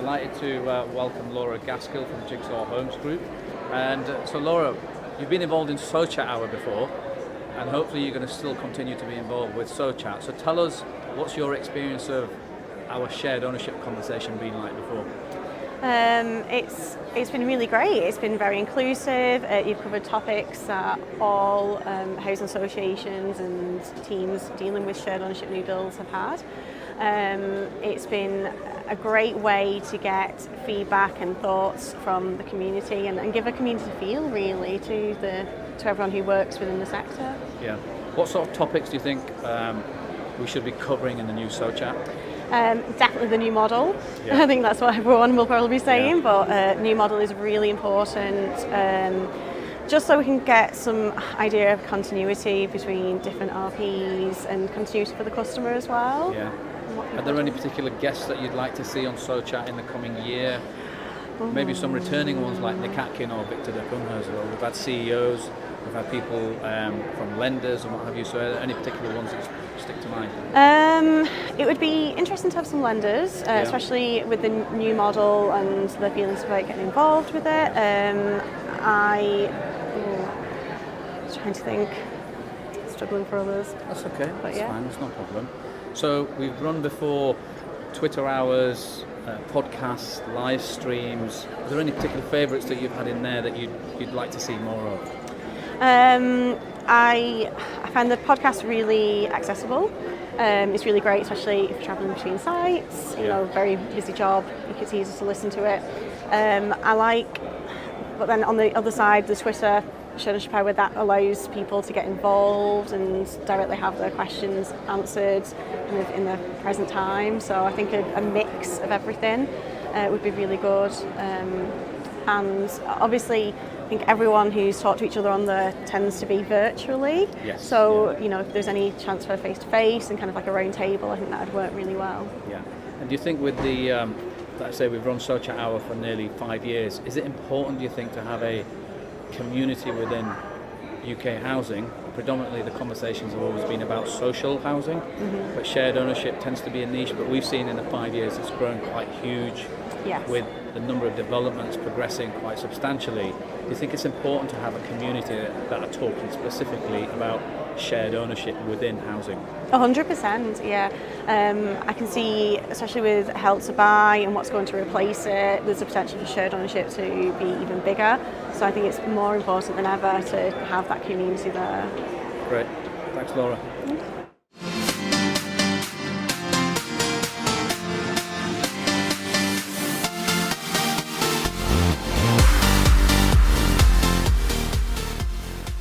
delighted to welcome Laura Gaskell from Jigsaw Homes Group. And so Laura, you've been involved in SOchat Hour before, and hopefully you're going to still continue to be involved with SOchat. So tell us, what's your experience of our shared ownership conversation been like before? It's been really great. It's been very inclusive. You've covered topics that all housing associations and teams dealing with shared ownership new builds have had. It's been a great way to get feedback and thoughts from the community and give a community feel really to everyone who works within the sector. Yeah. What sort of topics do you think we should be covering in the new SOchat? Definitely the new model. Yeah. I think that's what everyone will probably be saying, Yeah. but new model is really important. Just so we can get some idea of continuity between different RPs and continuity for the customer as well. Yeah. Are there any particular guests that you'd like to see on SOchat in the coming year? Maybe some returning ones like Nick Atkin or Victor de Kunhuizer. We've had CEOs, we've had people from lenders and what have you. So are there any particular ones that stick to mind? It would be interesting to have some lenders, especially with the new model and the feelings about getting involved with it. I was trying to think, struggling for others. That's okay, But that's fine, that's no problem. So we've run before Twitter hours, podcasts, live streams. Are there any particular favourites that you've had in there that you'd like to see more of? I find the podcast really accessible. It's really great, especially if you're travelling between sites. You know, very busy job. It's easy to listen to it. But then on the other side, the Twitter shared ownership hour, that allows people to get involved and directly have their questions answered in the present time. So I think a mix of everything would be really good. And obviously, I think everyone who's talked to each other on there tends to be virtually. Yes. So, you know, if there's any chance for face-to-face and kind of like a round table, I think that would work really well. Yeah. And do you think with the, like I say, we've run SOchat Hour for nearly 5 years, is it important, do you think, to have a community within UK housing? Predominantly the conversations have always been about social housing, but shared ownership tends to be a niche, but we've seen in the 5 years it's grown quite huge. Yes. With the number of developments progressing quite substantially. Do you think it's important to have a community that are talking specifically about shared ownership within housing? 100%, yeah. I can see, especially with Help to Buy and what's going to replace it, there's a potential for shared ownership to be even bigger. So I think it's more important than ever to have that community there. Great. Thanks, Laura.